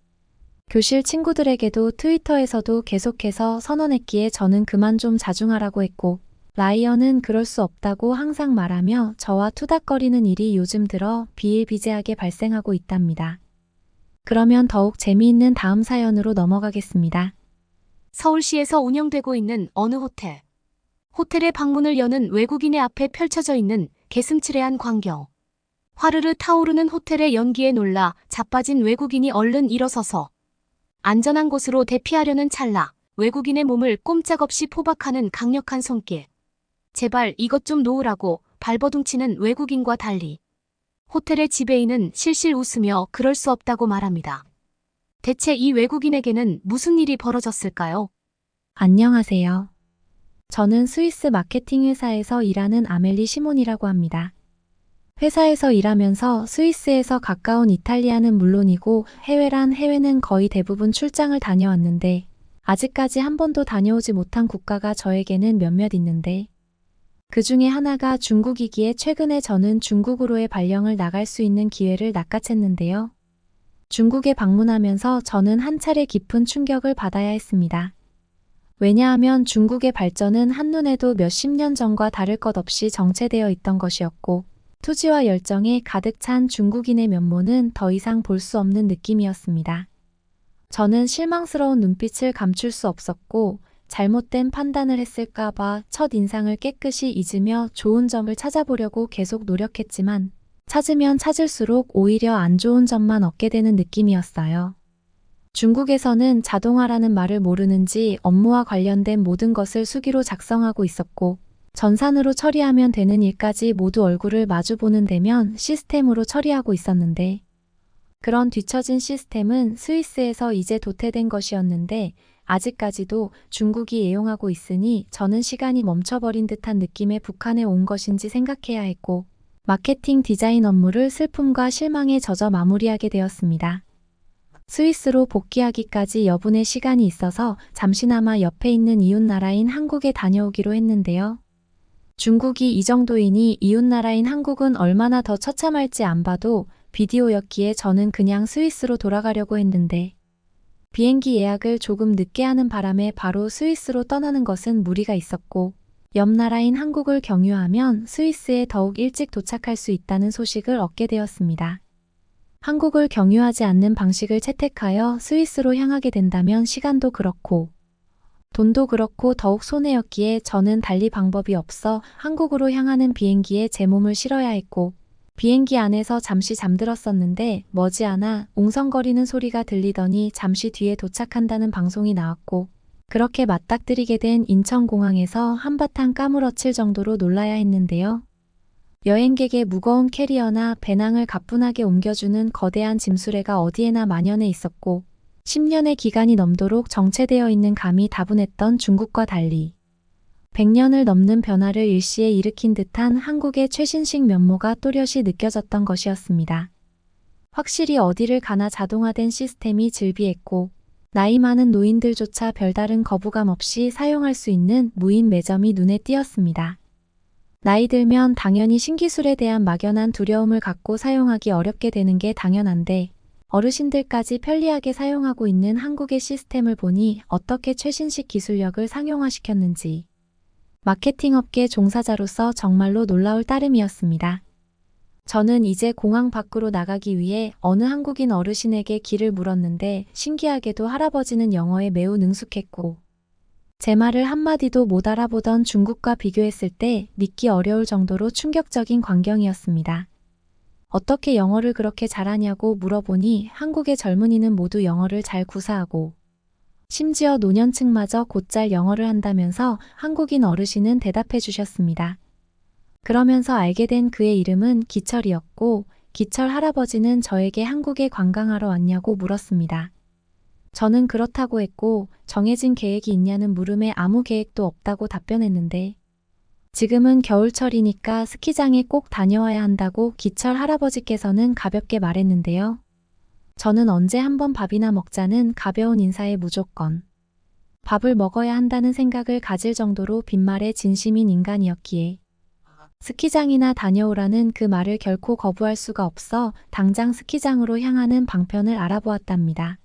교실 친구들에게도 트위터에서도 계속해서 선언했기에 저는 그만 좀 자중하라고 했고, 라이언은 그럴 수 없다고 항상 말하며 저와 투닥거리는 일이 요즘 들어 비일비재하게 발생하고 있답니다. 그러면 더욱 재미있는 다음 사연으로 넘어가겠습니다. 서울시에서 운영되고 있는 어느 호텔. 호텔의 방문을 여는 외국인의 앞에 펼쳐져 있는 개슴츠레한 광경. 화르르 타오르는 호텔의 연기에 놀라 자빠진 외국인이 얼른 일어서서 안전한 곳으로 대피하려는 찰나 외국인의 몸을 꼼짝없이 포박하는 강력한 손길. 제발 이것 좀 놓으라고 발버둥치는 외국인과 달리 호텔의 지배인은 실실 웃으며 그럴 수 없다고 말합니다. 대체 이 외국인에게는 무슨 일이 벌어졌을까요? 안녕하세요. 저는 스위스 마케팅 회사에서 일하는 아멜리 시몬이라고 합니다. 회사에서 일하면서 스위스에서 가까운 이탈리아는 물론이고 해외란 해외는 거의 대부분 출장을 다녀왔는데 아직까지 한 번도 다녀오지 못한 국가가 저에게는 몇몇 있는데 그 중에 하나가 중국이기에 최근에 저는 중국으로의 발령을 나갈 수 있는 기회를 낚아챘는데요. 중국에 방문하면서 저는 한 차례 깊은 충격을 받아야 했습니다. 왜냐하면 중국의 발전은 한눈에도 몇십 년 전과 다를 것 없이 정체되어 있던 것이었고 투지와 열정에 가득 찬 중국인의 면모는 더 이상 볼 수 없는 느낌이었습니다. 저는 실망스러운 눈빛을 감출 수 없었고 잘못된 판단을 했을까봐 첫 인상을 깨끗이 잊으며 좋은 점을 찾아보려고 계속 노력했지만 찾으면 찾을수록 오히려 안 좋은 점만 얻게 되는 느낌이었어요. 중국에서는 자동화라는 말을 모르는지 업무와 관련된 모든 것을 수기로 작성하고 있었고, 전산으로 처리하면 되는 일까지 모두 얼굴을 마주보는 데면 시스템으로 처리하고 있었는데, 그런 뒤처진 시스템은 스위스에서 이제 도태된 것이었는데, 아직까지도 중국이 애용하고 있으니 저는 시간이 멈춰버린 듯한 느낌에 북한에 온 것인지 생각해야 했고, 마케팅 디자인 업무를 슬픔과 실망에 젖어 마무리하게 되었습니다. 스위스로 복귀하기까지 여분의 시간이 있어서 잠시나마 옆에 있는 이웃나라인 한국에 다녀오기로 했는데요. 중국이 이 정도이니 이웃나라인 한국은 얼마나 더 처참할지 안 봐도 비디오였기에 저는 그냥 스위스로 돌아가려고 했는데, 비행기 예약을 조금 늦게 하는 바람에 바로 스위스로 떠나는 것은 무리가 있었고, 옆 나라인 한국을 경유하면 스위스에 더욱 일찍 도착할 수 있다는 소식을 얻게 되었습니다. 한국을 경유하지 않는 방식을 채택하여 스위스로 향하게 된다면 시간도 그렇고 돈도 그렇고 더욱 손해였기에 저는 달리 방법이 없어 한국으로 향하는 비행기에 제 몸을 실어야 했고, 비행기 안에서 잠시 잠들었었는데 머지않아 웅성거리는 소리가 들리더니 잠시 뒤에 도착한다는 방송이 나왔고, 그렇게 맞닥뜨리게 된 인천공항에서 한바탕 까무러칠 정도로 놀라야 했는데요. 여행객의 무거운 캐리어나 배낭을 가뿐하게 옮겨주는 거대한 짐수레가 어디에나 만연해 있었고, 10년의 기간이 넘도록 정체되어 있는 감이 다분했던 중국과 달리 100년을 넘는 변화를 일시에 일으킨 듯한 한국의 최신식 면모가 또렷이 느껴졌던 것이었습니다. 확실히 어디를 가나 자동화된 시스템이 즐비했고, 나이 많은 노인들조차 별다른 거부감 없이 사용할 수 있는 무인 매점이 눈에 띄었습니다. 나이 들면 당연히 신기술에 대한 막연한 두려움을 갖고 사용하기 어렵게 되는 게 당연한데, 어르신들까지 편리하게 사용하고 있는 한국의 시스템을 보니 어떻게 최신식 기술력을 상용화시켰는지 마케팅업계 종사자로서 정말로 놀라울 따름이었습니다. 저는 이제 공항 밖으로 나가기 위해 어느 한국인 어르신에게 길을 물었는데, 신기하게도 할아버지는 영어에 매우 능숙했고, 제 말을 한마디도 못 알아보던 중국과 비교했을 때 믿기 어려울 정도로 충격적인 광경이었습니다. 어떻게 영어를 그렇게 잘하냐고 물어보니 한국의 젊은이는 모두 영어를 잘 구사하고, 심지어 노년층마저 곧잘 영어를 한다면서 한국인 어르신은 대답해 주셨습니다. 그러면서 알게 된 그의 이름은 기철이었고, 기철 할아버지는 저에게 한국에 관광하러 왔냐고 물었습니다. 저는 그렇다고 했고, 정해진 계획이 있냐는 물음에 아무 계획도 없다고 답변했는데, 지금은 겨울철이니까 스키장에 꼭 다녀와야 한다고 기철 할아버지께서는 가볍게 말했는데요. 저는 언제 한번 밥이나 먹자는 가벼운 인사에 무조건 밥을 먹어야 한다는 생각을 가질 정도로 빈말에 진심인 인간이었기에, 스키장이나 다녀오라는 그 말을 결코 거부할 수가 없어 당장 스키장으로 향하는 방편을 알아보았답니다.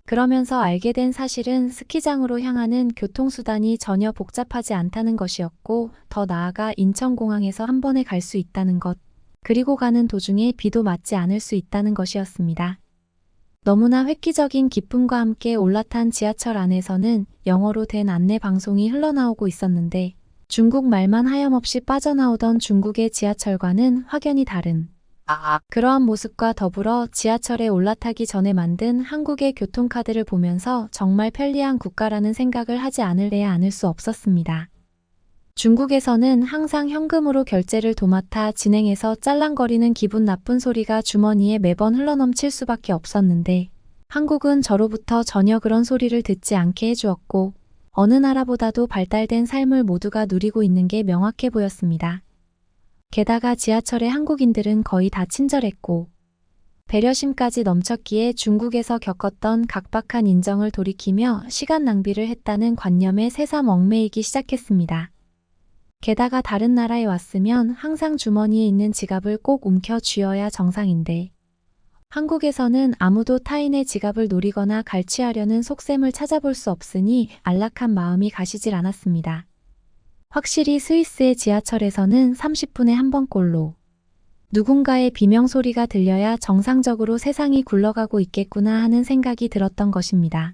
그러면서 알게 된 사실은 스키장으로 향하는 교통수단이 전혀 복잡하지 않다는 것이었고, 더 나아가 인천공항에서 한 번에 갈 수 있다는 것, 그리고 가는 도중에 비도 맞지 않을 수 있다는 것이었습니다. 너무나 획기적인 기쁨과 함께 올라탄 지하철 안에서는 영어로 된 안내 방송이 흘러나오고 있었는데, 중국 말만 하염없이 빠져나오던 중국의 지하철과는 확연히 다른 그러한 모습과 더불어 지하철에 올라타기 전에 만든 한국의 교통카드를 보면서 정말 편리한 국가라는 생각을 하지 않을래야 않을 수 없었습니다. 중국에서는 항상 현금으로 결제를 도맡아 진행해서 짤랑거리는 기분 나쁜 소리가 주머니에 매번 흘러넘칠 수밖에 없었는데, 한국은 저로부터 전혀 그런 소리를 듣지 않게 해주었고, 어느 나라보다도 발달된 삶을 모두가 누리고 있는 게 명확해 보였습니다. 게다가 지하철의 한국인들은 거의 다 친절했고, 배려심까지 넘쳤기에 중국에서 겪었던 각박한 인정을 돌이키며 시간 낭비를 했다는 관념에 새삼 얽매이기 시작했습니다. 게다가 다른 나라에 왔으면 항상 주머니에 있는 지갑을 꼭 움켜 쥐어야 정상인데, 한국에서는 아무도 타인의 지갑을 노리거나 갈취하려는 속셈을 찾아볼 수 없으니 안락한 마음이 가시질 않았습니다. 확실히 스위스의 지하철에서는 30분에 한 번꼴로 누군가의 비명소리가 들려야 정상적으로 세상이 굴러가고 있겠구나 하는 생각이 들었던 것입니다.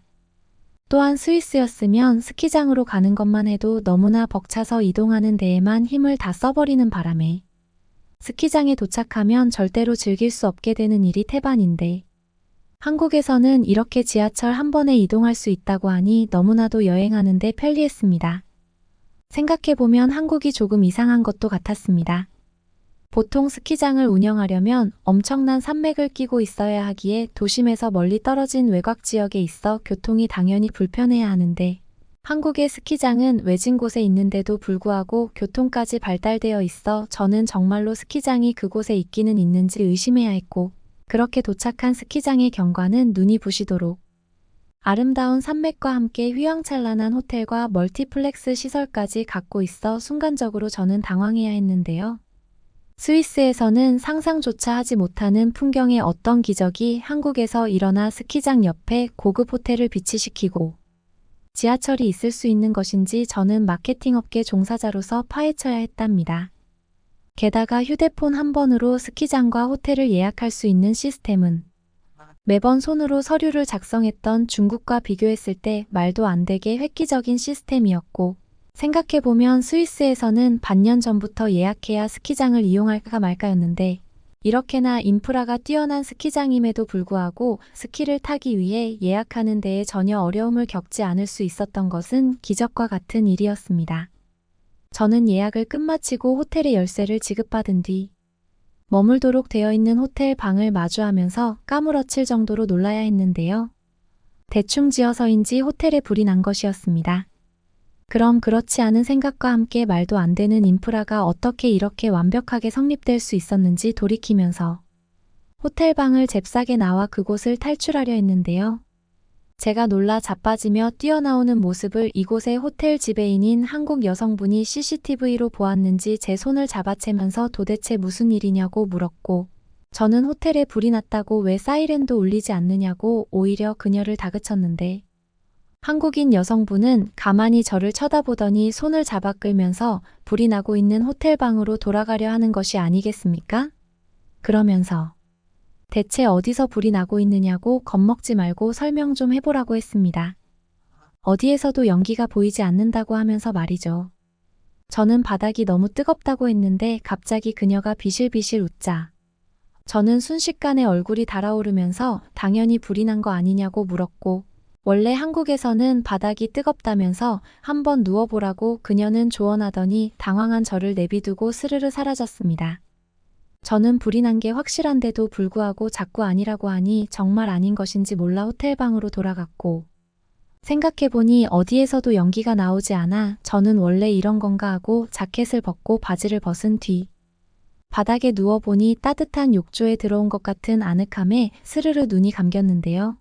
또한 스위스였으면 스키장으로 가는 것만 해도 너무나 벅차서 이동하는 데에만 힘을 다 써버리는 바람에 스키장에 도착하면 절대로 즐길 수 없게 되는 일이 태반인데, 한국에서는 이렇게 지하철 한 번에 이동할 수 있다고 하니 너무나도 여행하는데 편리했습니다. 생각해보면 한국이 조금 이상한 것도 같았습니다. 보통 스키장을 운영하려면 엄청난 산맥을 끼고 있어야 하기에 도심에서 멀리 떨어진 외곽 지역에 있어 교통이 당연히 불편해야 하는데 한국의 스키장은 외진 곳에 있는데도 불구하고 교통까지 발달되어 있어 저는 정말로 스키장이 그곳에 있기는 있는지 의심해야 했고 그렇게 도착한 스키장의 경관은 눈이 부시도록 아름다운 산맥과 함께 휘황찬란한 호텔과 멀티플렉스 시설까지 갖고 있어 순간적으로 저는 당황해야 했는데요. 스위스에서는 상상조차 하지 못하는 풍경의 어떤 기적이 한국에서 일어나 스키장 옆에 고급 호텔을 비치시키고 지하철이 있을 수 있는 것인지 저는 마케팅업계 종사자로서 파헤쳐야 했답니다. 게다가 휴대폰 한 번으로 스키장과 호텔을 예약할 수 있는 시스템은 매번 손으로 서류를 작성했던 중국과 비교했을 때 말도 안 되게 획기적인 시스템이었고 생각해보면 스위스에서는 반년 전부터 예약해야 스키장을 이용할까 말까였는데 이렇게나 인프라가 뛰어난 스키장임에도 불구하고 스키를 타기 위해 예약하는 데에 전혀 어려움을 겪지 않을 수 있었던 것은 기적과 같은 일이었습니다. 저는 예약을 끝마치고 호텔의 열쇠를 지급받은 뒤 머물도록 되어 있는 호텔 방을 마주하면서 까무러칠 정도로 놀라야 했는데요. 대충 지어서인지 호텔에 불이 난 것이었습니다. 그럼 그렇지 않은 생각과 함께 말도 안 되는 인프라가 어떻게 이렇게 완벽하게 성립될 수 있었는지 돌이키면서 호텔 방을 잽싸게 나와 그곳을 탈출하려 했는데요. 제가 놀라 자빠지며 뛰어나오는 모습을 이곳의 호텔 지배인인 한국 여성분이 CCTV로 보았는지 제 손을 잡아채면서 도대체 무슨 일이냐고 물었고 저는 호텔에 불이 났다고 왜 사이렌도 울리지 않느냐고 오히려 그녀를 다그쳤는데 한국인 여성분은 가만히 저를 쳐다보더니 손을 잡아 끌면서 불이 나고 있는 호텔 방으로 돌아가려 하는 것이 아니겠습니까? 그러면서 대체 어디서 불이 나고 있느냐고 겁먹지 말고 설명 좀 해보라고 했습니다. 어디에서도 연기가 보이지 않는다고 하면서 말이죠. 저는 바닥이 너무 뜨겁다고 했는데 갑자기 그녀가 비실비실 웃자 저는 순식간에 얼굴이 달아오르면서 당연히 불이 난 거 아니냐고 물었고 원래 한국에서는 바닥이 뜨겁다면서 한번 누워보라고 그녀는 조언하더니 당황한 저를 내비두고 스르르 사라졌습니다. 저는 불이 난 게 확실한데도 불구하고 자꾸 아니라고 하니 정말 아닌 것인지 몰라 호텔방으로 돌아갔고 생각해보니 어디에서도 연기가 나오지 않아 저는 원래 이런 건가 하고 자켓을 벗고 바지를 벗은 뒤 바닥에 누워보니 따뜻한 욕조에 들어온 것 같은 아늑함에 스르르 눈이 감겼는데요.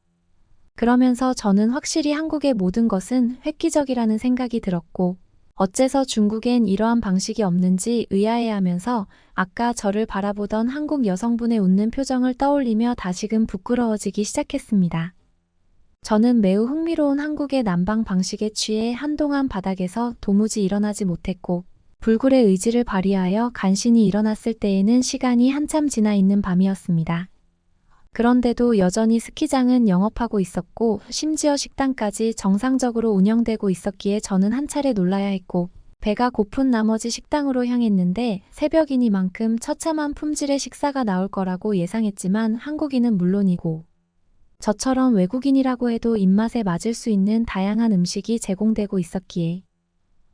그러면서 저는 확실히 한국의 모든 것은 획기적이라는 생각이 들었고 어째서 중국엔 이러한 방식이 없는지 의아해하면서 아까 저를 바라보던 한국 여성분의 웃는 표정을 떠올리며 다시금 부끄러워지기 시작했습니다. 저는 매우 흥미로운 한국의 난방 방식에 취해 한동안 바닥에서 도무지 일어나지 못했고 불굴의 의지를 발휘하여 간신히 일어났을 때에는 시간이 한참 지나 있는 밤이었습니다. 그런데도 여전히 스키장은 영업하고 있었고 심지어 식당까지 정상적으로 운영되고 있었기에 저는 한 차례 놀라야 했고 배가 고픈 나머지 식당으로 향했는데 새벽이니만큼 처참한 품질의 식사가 나올 거라고 예상했지만 한국인은 물론이고 저처럼 외국인이라고 해도 입맛에 맞을 수 있는 다양한 음식이 제공되고 있었기에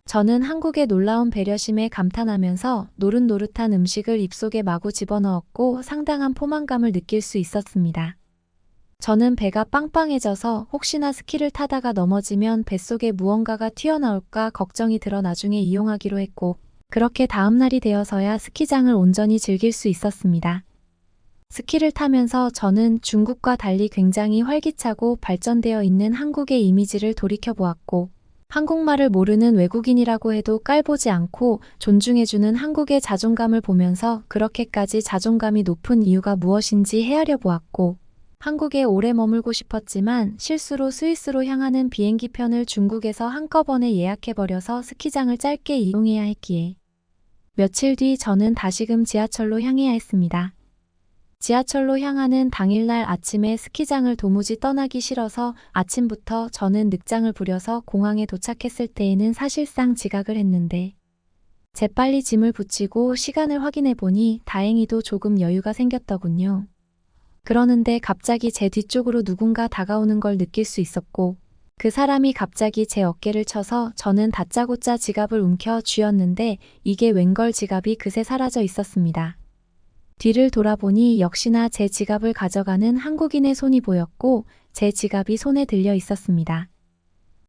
저는 한국의 놀라운 배려심에 감탄하면서 노릇노릇한 음식을 입속에 마구 집어넣었고 상당한 포만감을 느낄 수 있었습니다. 저는 배가 빵빵해져서 혹시나 스키를 타다가 넘어지면 뱃속에 무언가가 튀어나올까 걱정이 들어 나중에 이용하기로 했고 그렇게 다음날이 되어서야 스키장을 온전히 즐길 수 있었습니다. 스키를 타면서 저는 중국과 달리 굉장히 활기차고 발전되어 있는 한국의 이미지를 돌이켜보았고 한국말을 모르는 외국인이라고 해도 깔보지 않고 존중해주는 한국의 자존감을 보면서 그렇게까지 자존감이 높은 이유가 무엇인지 헤아려 보았고 한국에 오래 머물고 싶었지만 실수로 스위스로 향하는 비행기편을 중국에서 한꺼번에 예약해버려서 스키장을 짧게 이용해야 했기에 며칠 뒤 저는 다시금 지하철로 향해야 했습니다. 지하철로 향하는 당일날 아침에 스키장을 도무지 떠나기 싫어서 아침부터 저는 늑장을 부려서 공항에 도착했을 때에는 사실상 지각을 했는데 재빨리 짐을 붙이고 시간을 확인해 보니 다행히도 조금 여유가 생겼더군요. 그러는데 갑자기 제 뒤쪽으로 누군가 다가오는 걸 느낄 수 있었고, 그 사람이 갑자기 제 어깨를 쳐서 저는 다짜고짜 지갑을 움켜 쥐었는데 이게 웬걸 지갑이 그새 사라져 있었습니다. 뒤를 돌아보니 역시나 제 지갑을 가져가는 한국인의 손이 보였고 제 지갑이 손에 들려 있었습니다.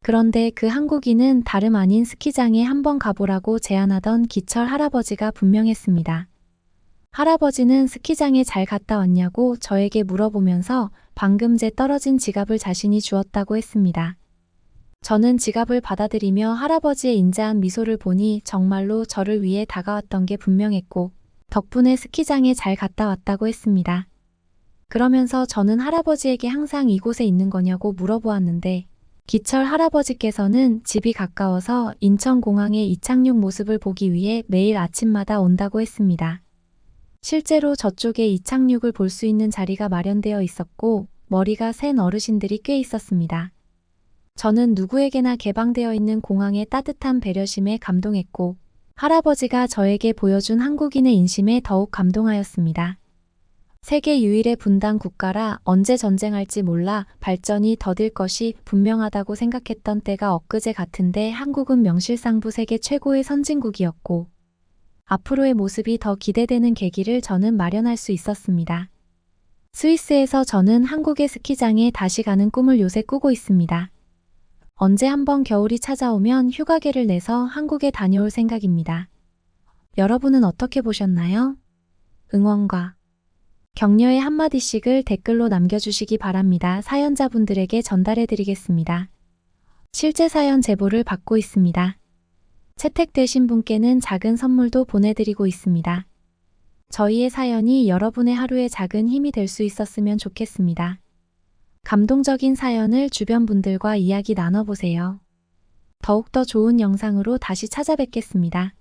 그런데 그 한국인은 다름 아닌 스키장에 한번 가보라고 제안하던 기철 할아버지가 분명했습니다. 할아버지는 스키장에 잘 갔다 왔냐고 저에게 물어보면서 방금 제 떨어진 지갑을 자신이 주었다고 했습니다. 저는 지갑을 받아들이며 할아버지의 인자한 미소를 보니 정말로 저를 위해 다가왔던 게 분명했고 덕분에 스키장에 잘 갔다 왔다고 했습니다. 그러면서 저는 할아버지에게 항상 이곳에 있는 거냐고 물어보았는데 기철 할아버지께서는 집이 가까워서 인천공항에 이착륙 모습을 보기 위해 매일 아침마다 온다고 했습니다. 실제로 저쪽에 이착륙을 볼 수 있는 자리가 마련되어 있었고 머리가 센 어르신들이 꽤 있었습니다. 저는 누구에게나 개방되어 있는 공항의 따뜻한 배려심에 감동했고 할아버지가 저에게 보여준 한국인의 인심에 더욱 감동하였습니다. 세계 유일의 분단 국가라 언제 전쟁할지 몰라 발전이 더딜 것이 분명하다고 생각했던 때가 엊그제 같은데 한국은 명실상부 세계 최고의 선진국이었고 앞으로의 모습이 더 기대되는 계기를 저는 마련할 수 있었습니다. 스위스에서 저는 한국의 스키장에 다시 가는 꿈을 요새 꾸고 있습니다. 언제 한번 겨울이 찾아오면 휴가계를 내서 한국에 다녀올 생각입니다. 여러분은 어떻게 보셨나요? 응원과 격려의 한마디씩을 댓글로 남겨주시기 바랍니다. 사연자분들에게 전달해드리겠습니다. 실제 사연 제보를 받고 있습니다. 채택되신 분께는 작은 선물도 보내드리고 있습니다. 저희의 사연이 여러분의 하루에 작은 힘이 될 수 있었으면 좋겠습니다. 감동적인 사연을 주변 분들과 이야기 나눠보세요. 더욱더 좋은 영상으로 다시 찾아뵙겠습니다.